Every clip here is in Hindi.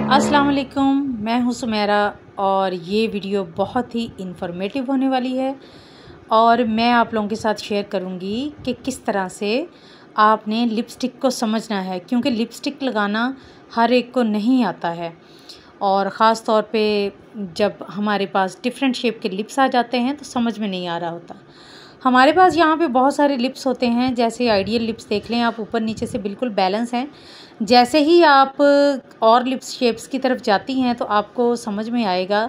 अस्सलाम वालेकुम, मैं हूँ सुमेरा और ये वीडियो बहुत ही इन्फॉर्मेटिव होने वाली है और मैं आप लोगों के साथ शेयर करूँगी कि किस तरह से आपने लिपस्टिक को समझना है, क्योंकि लिपस्टिक लगाना हर एक को नहीं आता है और ख़ास तौर पे जब हमारे पास डिफरेंट शेप के लिप्स आ जाते हैं तो समझ में नहीं आ रहा होता। हमारे पास यहाँ पे बहुत सारे लिप्स होते हैं, जैसे आइडियल लिप्स देख लें आप, ऊपर नीचे से बिल्कुल बैलेंस हैं। जैसे ही आप और लिप्स शेप्स की तरफ जाती हैं तो आपको समझ में आएगा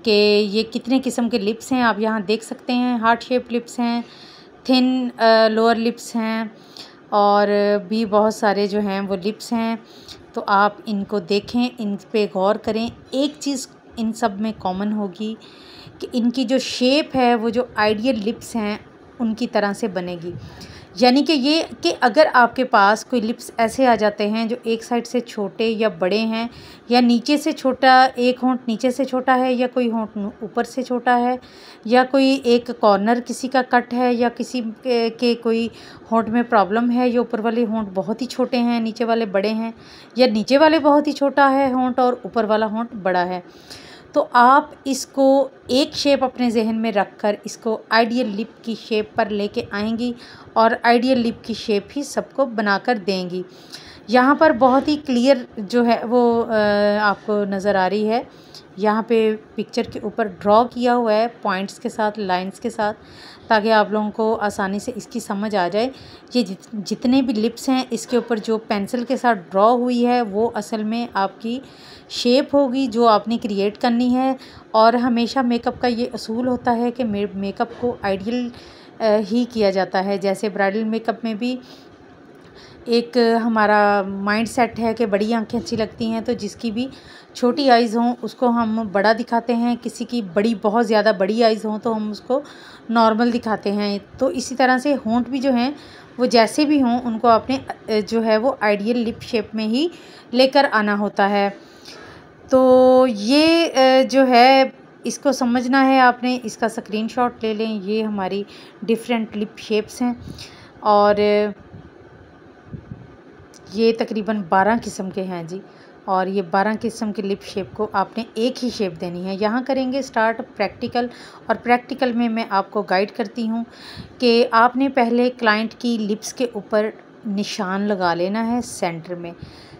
कि ये कितने किस्म के लिप्स हैं। आप यहाँ देख सकते हैं, हार्ट शेप लिप्स हैं, थिन लोअर लिप्स हैं और भी बहुत सारे जो हैं वो लिप्स हैं। तो आप इनको देखें, इन पे गौर करें। एक चीज़ इन सब में कॉमन होगी कि इनकी जो शेप है वो जो आइडियल लिप्स हैं उनकी तरह से बनेगी। यानी कि ये कि अगर आपके पास कोई लिप्स ऐसे आ जाते हैं जो एक साइड से छोटे या बड़े हैं, या नीचे से छोटा, एक होंठ नीचे से छोटा है, या कोई होंठ ऊपर से छोटा है, या कोई एक कॉर्नर किसी का कट है, या किसी के कोई होंठ में प्रॉब्लम है, या ऊपर वाले होंठ बहुत ही छोटे हैं, नीचे वाले बड़े हैं, या नीचे वाले बहुत ही छोटा है होंठ और ऊपर वाला होंठ बड़ा है, तो आप इसको एक शेप अपने जहन में रखकर इसको आइडियल लिप की शेप पर लेके आएंगी और आइडियल लिप की शेप ही सबको बनाकर देंगी। यहाँ पर बहुत ही क्लियर जो है वो आपको नज़र आ रही है। यहाँ पे पिक्चर के ऊपर ड्रॉ किया हुआ है पॉइंट्स के साथ, लाइंस के साथ, ताकि आप लोगों को आसानी से इसकी समझ आ जाए। ये जितने भी लिप्स हैं इसके ऊपर जो पेंसिल के साथ ड्रॉ हुई है वो असल में आपकी शेप होगी जो आपने क्रिएट करनी है। और हमेशा मेकअप का ये असूल होता है कि मेकअप को आइडियल ही किया जाता है। जैसे ब्राइडल मेकअप में भी एक हमारा माइंड सेट है कि बड़ी आंखें अच्छी लगती हैं, तो जिसकी भी छोटी आइज़ हों उसको हम बड़ा दिखाते हैं, किसी की बड़ी बहुत ज़्यादा बड़ी आइज़ हों तो हम उसको नॉर्मल दिखाते हैं। तो इसी तरह से होंठ भी जो हैं वो जैसे भी हों उनको आपने जो है वो आइडियल लिप शेप में ही लेकर आना होता है। तो ये जो है इसको समझना है आपने, इसका स्क्रीनशॉट ले लें। ये हमारी डिफरेंट लिप शेप्स हैं और ये तकरीबन 12 किस्म के हैं जी। और ये 12 किस्म के लिप शेप को आपने एक ही शेप देनी है। यहाँ करेंगे स्टार्ट प्रैक्टिकल, और प्रैक्टिकल में मैं आपको गाइड करती हूँ कि आपने पहले क्लाइंट की लिप्स के ऊपर निशान लगा लेना है सेंटर में।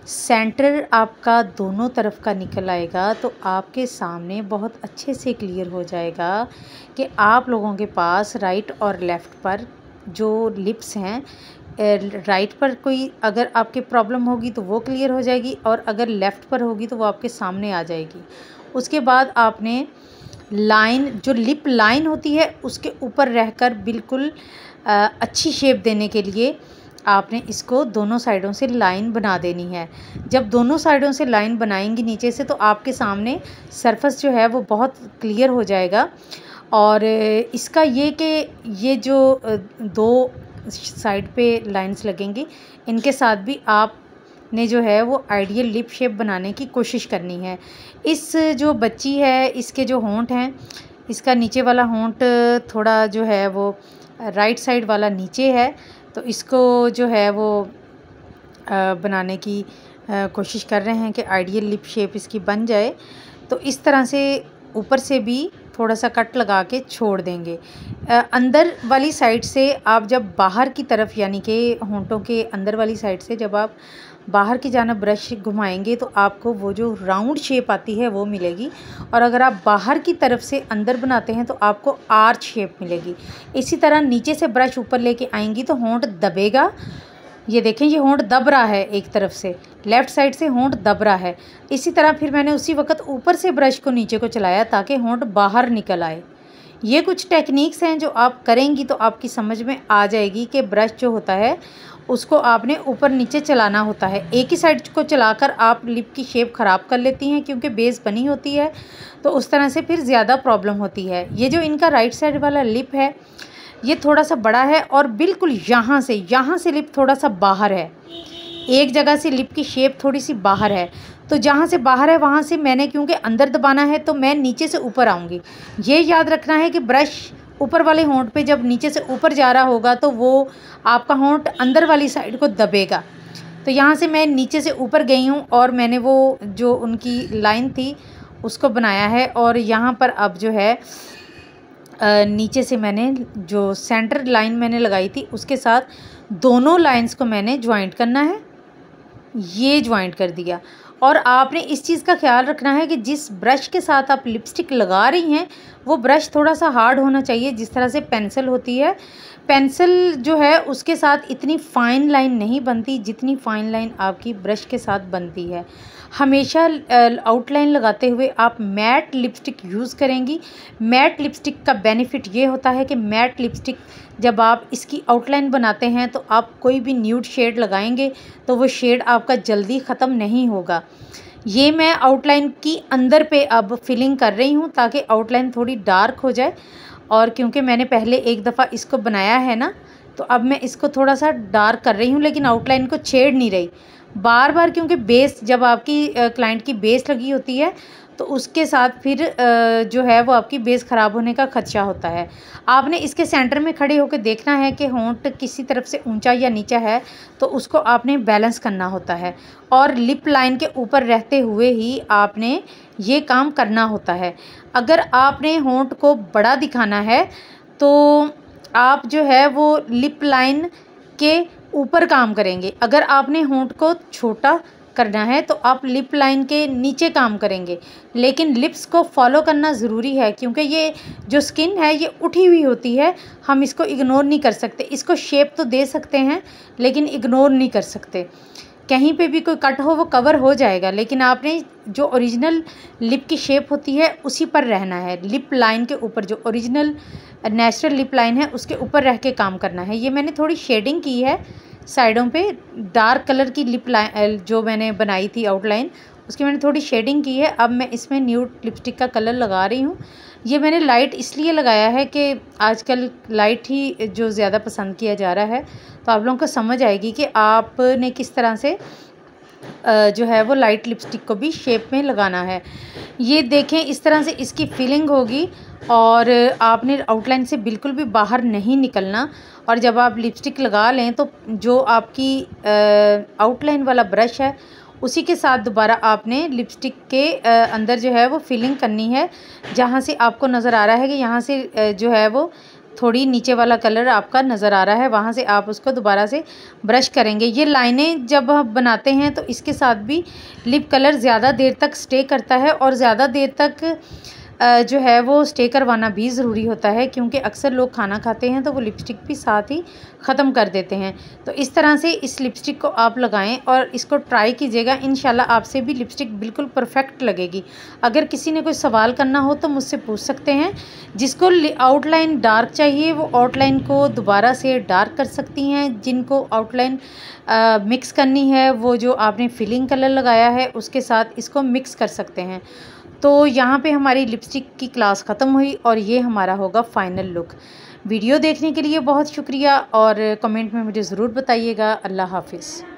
सेंटर आपका दोनों तरफ का निकल आएगा तो आपके सामने बहुत अच्छे से क्लियर हो जाएगा कि आप लोगों के पास राइट और लेफ़्ट पर जो लिप्स हैं, राइट पर कोई अगर आपके प्रॉब्लम होगी तो वो क्लियर हो जाएगी, और अगर लेफ़्ट पर होगी तो वो आपके सामने आ जाएगी। उसके बाद आपने लाइन, जो लिप लाइन होती है उसके ऊपर रहकर बिल्कुल अच्छी शेप देने के लिए आपने इसको दोनों साइडों से लाइन बना देनी है। जब दोनों साइडों से लाइन बनाएंगी नीचे से तो आपके सामने सरफेस जो है वो बहुत क्लियर हो जाएगा। और इसका ये कि ये जो दो साइड पे लाइंस लगेंगी इनके साथ भी आपने जो है वो आइडियल लिप शेप बनाने की कोशिश करनी है। इस जो बच्ची है इसके जो होंठ हैं, इसका नीचे वाला होंठ थोड़ा जो है वो राइट साइड वाला नीचे है, तो इसको जो है वो बनाने की कोशिश कर रहे हैं कि आइडियल लिप शेप इसकी बन जाए। तो इस तरह से ऊपर से भी थोड़ा सा कट लगा के छोड़ देंगे। अंदर वाली साइड से आप जब बाहर की तरफ, यानी कि होंठों के अंदर वाली साइड से जब आप बाहर की जाना ब्रश घुमाएंगे तो आपको वो जो राउंड शेप आती है वो मिलेगी, और अगर आप बाहर की तरफ से अंदर बनाते हैं तो आपको आर्च शेप मिलेगी। इसी तरह नीचे से ब्रश ऊपर लेके आएंगी तो होंठ दबेगा। ये देखें, ये होंठ दब रहा है, एक तरफ से लेफ़्ट साइड से होंठ दब रहा है। इसी तरह फिर मैंने उसी वक्त ऊपर से ब्रश को नीचे को चलाया ताकि होंठ बाहर निकल आए। ये कुछ टेक्निक्स हैं जो आप करेंगी तो आपकी समझ में आ जाएगी कि ब्रश जो होता है उसको आपने ऊपर नीचे चलाना होता है। एक ही साइड को चलाकर आप लिप की शेप ख़राब कर लेती हैं क्योंकि बेस बनी होती है, तो उस तरह से फिर ज़्यादा प्रॉब्लम होती है। ये जो इनका राइट साइड वाला लिप है ये थोड़ा सा बड़ा है और बिल्कुल यहाँ से लिप थोड़ा सा बाहर है। एक जगह से लिप की शेप थोड़ी सी बाहर है, तो जहाँ से बाहर है वहाँ से मैंने, क्योंकि अंदर दबाना है तो मैं नीचे से ऊपर आऊँगी। ये याद रखना है कि ब्रश ऊपर वाले होंठ पे जब नीचे से ऊपर जा रहा होगा तो वो आपका होंठ अंदर वाली साइड को दबेगा। तो यहाँ से मैं नीचे से ऊपर गई हूँ और मैंने वो जो उनकी लाइन थी उसको बनाया है। और यहाँ पर अब जो है नीचे से मैंने जो सेंटर लाइन मैंने लगाई थी उसके साथ दोनों लाइंस को मैंने ज्वाइंट करना है, ये ज्वाइंट कर दिया। और आपने इस चीज़ का ख्याल रखना है कि जिस ब्रश के साथ आप लिपस्टिक लगा रही हैं वो ब्रश थोड़ा सा हार्ड होना चाहिए। जिस तरह से पेंसिल होती है, पेंसिल जो है उसके साथ इतनी फ़ाइन लाइन नहीं बनती जितनी फ़ाइन लाइन आपकी ब्रश के साथ बनती है। हमेशा आउटलाइन लगाते हुए आप मैट लिपस्टिक यूज़ करेंगी। मैट लिपस्टिक का बेनिफिट ये होता है कि मैट लिपस्टिक जब आप इसकी आउटलाइन बनाते हैं तो आप कोई भी न्यूड शेड लगाएंगे तो वो शेड आपका जल्दी ख़त्म नहीं होगा। ये मैं आउटलाइन की अंदर पे अब फिलिंग कर रही हूँ ताकि आउटलाइन थोड़ी डार्क हो जाए। और क्योंकि मैंने पहले एक दफ़ा इसको बनाया है ना, तो अब मैं इसको थोड़ा सा डार्क कर रही हूँ, लेकिन आउटलाइन को छेड़ नहीं रही बार बार, क्योंकि बेस जब आपकी क्लाइंट की बेस लगी होती है तो उसके साथ फिर जो है वो आपकी बेस ख़राब होने का खदशा होता है। आपने इसके सेंटर में खड़े होकर देखना है कि होंठ किसी तरफ से ऊंचा या नीचा है, तो उसको आपने बैलेंस करना होता है। और लिप लाइन के ऊपर रहते हुए ही आपने ये काम करना होता है। अगर आपने होंठ को बड़ा दिखाना है तो आप जो है वो लिप लाइन के ऊपर काम करेंगे। अगर आपने होंठ को छोटा करना है तो आप लिप लाइन के नीचे काम करेंगे। लेकिन लिप्स को फॉलो करना ज़रूरी है, क्योंकि ये जो स्किन है ये उठी हुई होती है, हम इसको इग्नोर नहीं कर सकते। इसको शेप तो दे सकते हैं लेकिन इग्नोर नहीं कर सकते। कहीं पे भी कोई कट हो वो कवर हो जाएगा, लेकिन आपने जो ओरिजिनल लिप की शेप होती है उसी पर रहना है। लिप लाइन के ऊपर जो ओरिजिनल नेचुरल लिप लाइन है उसके ऊपर रह के काम करना है। ये मैंने थोड़ी शेडिंग की है साइडों पे, डार्क कलर की लिप लाइन जो मैंने बनाई थी आउटलाइन उसकी मैंने थोड़ी शेडिंग की है। अब मैं इसमें न्यूड लिपस्टिक का कलर लगा रही हूँ। ये मैंने लाइट इसलिए लगाया है कि आजकल लाइट ही जो ज़्यादा पसंद किया जा रहा है, तो आप लोगों को समझ आएगी कि आपने किस तरह से जो है वो लाइट लिपस्टिक को भी शेप में लगाना है। ये देखें इस तरह से इसकी फिलिंग होगी और आपने आउटलाइन से बिल्कुल भी बाहर नहीं निकलना। और जब आप लिपस्टिक लगा लें तो जो आपकी आउटलाइन वाला ब्रश है उसी के साथ दोबारा आपने लिपस्टिक के अंदर जो है वो फिलिंग करनी है। जहाँ से आपको नज़र आ रहा है कि यहाँ से जो है वो थोड़ी नीचे वाला कलर आपका नज़र आ रहा है, वहाँ से आप उसको दोबारा से ब्रश करेंगे। ये लाइनें जब हम बनाते हैं तो इसके साथ भी लिप कलर ज़्यादा देर तक स्टे करता है और ज़्यादा देर तक जो है वो स्टे करवाना भी ज़रूरी होता है, क्योंकि अक्सर लोग खाना खाते हैं तो वो लिपस्टिक भी साथ ही ख़त्म कर देते हैं। तो इस तरह से इस लिपस्टिक को आप लगाएं और इसको ट्राई कीजिएगा। इंशाल्लाह आपसे भी लिपस्टिक बिल्कुल परफेक्ट लगेगी। अगर किसी ने कोई सवाल करना हो तो मुझसे पूछ सकते हैं। जिसको आउटलाइन डार्क चाहिए वो आउटलाइन को दोबारा से डार्क कर सकती हैं। जिनको आउटलाइन मिक्स करनी है वो जो आपने फिलिंग कलर लगाया है उसके साथ इसको मिक्स कर सकते हैं। तो यहाँ पे हमारी लिपस्टिक की क्लास ख़त्म हुई और ये हमारा होगा फ़ाइनल लुक। वीडियो देखने के लिए बहुत शुक्रिया और कमेंट में मुझे ज़रूर बताइएगा। अल्लाह हाफ़िज़।